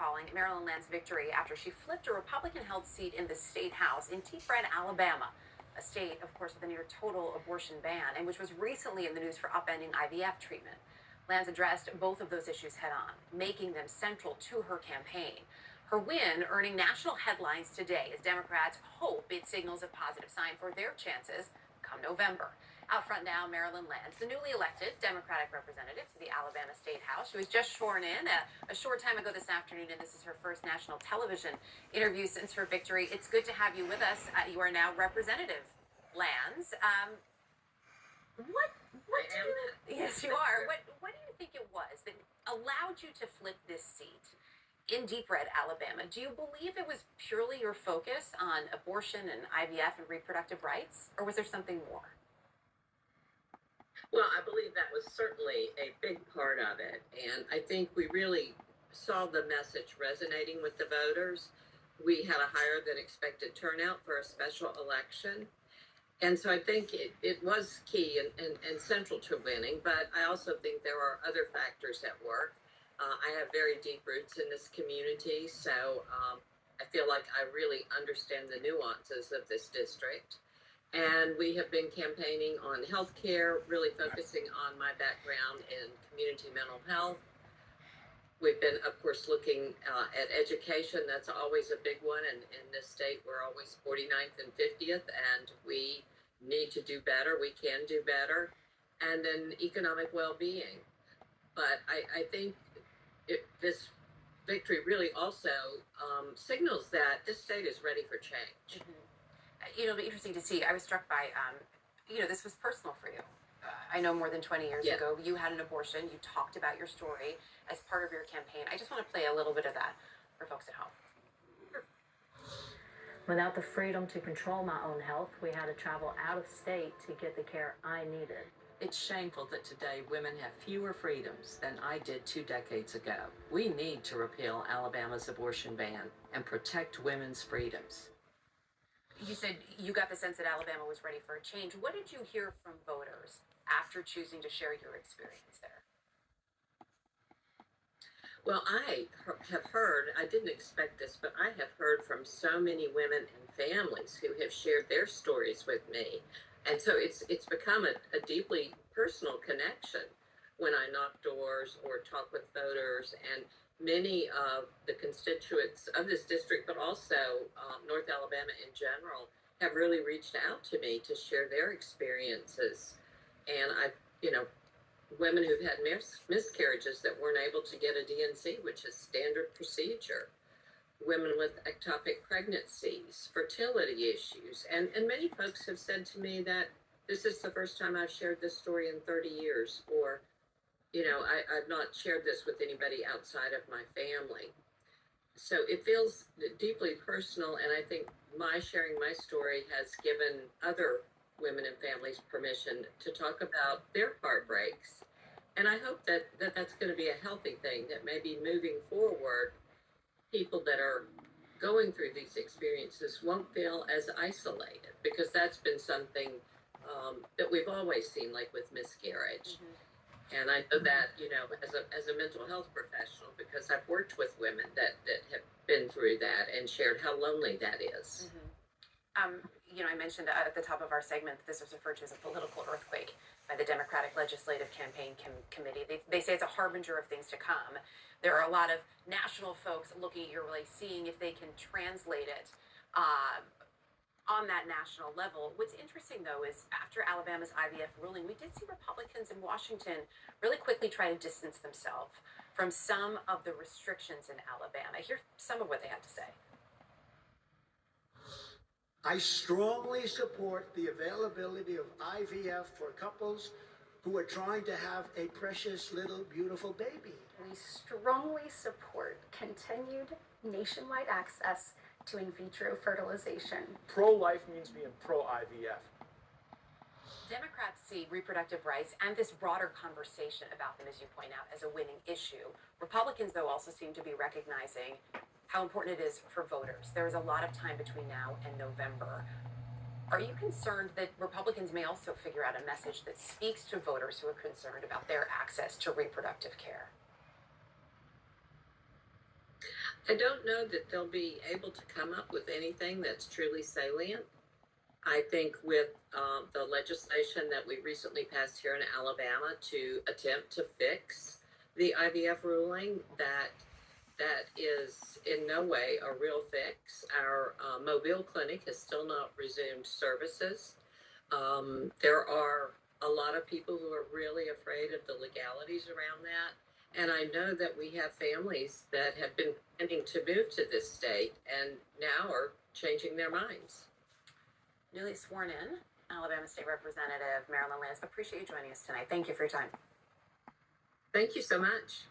calling Maryland Land's victory after she flipped a Republican-held seat in the state house in Deep Red, Alabama, a state, of course, with a near total abortion ban, and which was recently in the news for upending IVF treatment. Lands addressed both of those issues head-on, making them central to her campaign. Her win earning national headlines today as Democrats hope it signals a positive sign for their chances come November. Out front now, Maryland Lands, the newly elected Democratic representative to the Alabama State House. She was just sworn in a short time ago this afternoon, and this is her first national television interview since her victory. It's good to have you with us. You are now Representative Lands. Yes, you are. What do you think it was that allowed you to flip this seat in Deep Red, Alabama? Do you believe it was purely your focus on abortion and IVF and reproductive rights, or was there something more? Well, I believe that was certainly a big part of it. And I think we really saw the message resonating with the voters. We had a higher than expected turnout for a special election. And so I think it was key and central to winning. But I also think there are other factors at work. I have very deep roots in this community. So I feel like I really understand the nuances of this district. And we have been campaigning on healthcare, really focusing on my background in community mental health. We've been, of course, looking at education. That's always a big one. And in this state, we're always 49th and 50th, and we need to do better. We can do better. And then economic well-being. But I think this victory really also signals that this state is ready for change. Mm-hmm. It'll be interesting to see. I was struck by, this was personal for you. I know more than 20 years ago, you had an abortion. You talked about your story as part of your campaign. I just want to play a little bit of that for folks at home. Without the freedom to control my own health, we had to travel out of state to get the care I needed. It's shameful that today women have fewer freedoms than I did 2 decades ago. We need to repeal Alabama's abortion ban and protect women's freedoms. You said you got the sense that Alabama was ready for a change. What did you hear from voters after choosing to share your experience there? Well, I have heard, I didn't expect this, but I have heard from so many women and families who have shared their stories with me. And so it's become a deeply personal connection when I knock doors or talk with voters. And many of the constituents of this district, but also North Alabama in general, have really reached out to me to share their experiences. And women who've had miscarriages that weren't able to get a DNC, which is standard procedure, women with ectopic pregnancies, fertility issues. And many folks have said to me that this is the first time I've shared this story in 30 years, or I've not shared this with anybody outside of my family. So it feels deeply personal, and I think my sharing my story has given other women and families permission to talk about their heartbreaks. And I hope that that's going to be a healthy thing, that maybe moving forward, people that are going through these experiences won't feel as isolated, because that's been something that we've always seen, like with miscarriage. Mm-hmm. And I know that, as a mental health professional, because I've worked with women that have been through that and shared how lonely that is. Mm-hmm. I mentioned at the top of our segment that this was referred to as a political earthquake by the Democratic Legislative Campaign Committee. They say it's a harbinger of things to come. There are a lot of national folks looking at your race, seeing if they can translate it on that national level. What's interesting, though, is after Alabama's IVF ruling, we did see Republicans in Washington really quickly try to distance themselves from some of the restrictions in Alabama. Here's some of what they had to say. I strongly support the availability of IVF for couples who are trying to have a precious little beautiful baby. We strongly support continued nationwide access to in vitro fertilization. Pro-life means being pro-IVF. Democrats see reproductive rights and this broader conversation about them, as you point out, as a winning issue. Republicans, though, also seem to be recognizing how important it is for voters. There is a lot of time between now and November. Are you concerned that Republicans may also figure out a message that speaks to voters who are concerned about their access to reproductive care? I don't know that they'll be able to come up with anything that's truly salient. I think with the legislation that we recently passed here in Alabama to attempt to fix the IVF ruling, that is in no way a real fix. Our Mobile clinic has still not resumed services. There are a lot of people who are really afraid of the legalities around that. And I know that we have families that have been planning to move to this state and now are changing their minds. Newly sworn in Alabama State Representative Marilyn Lance, appreciate you joining us tonight. Thank you for your time. Thank you so much.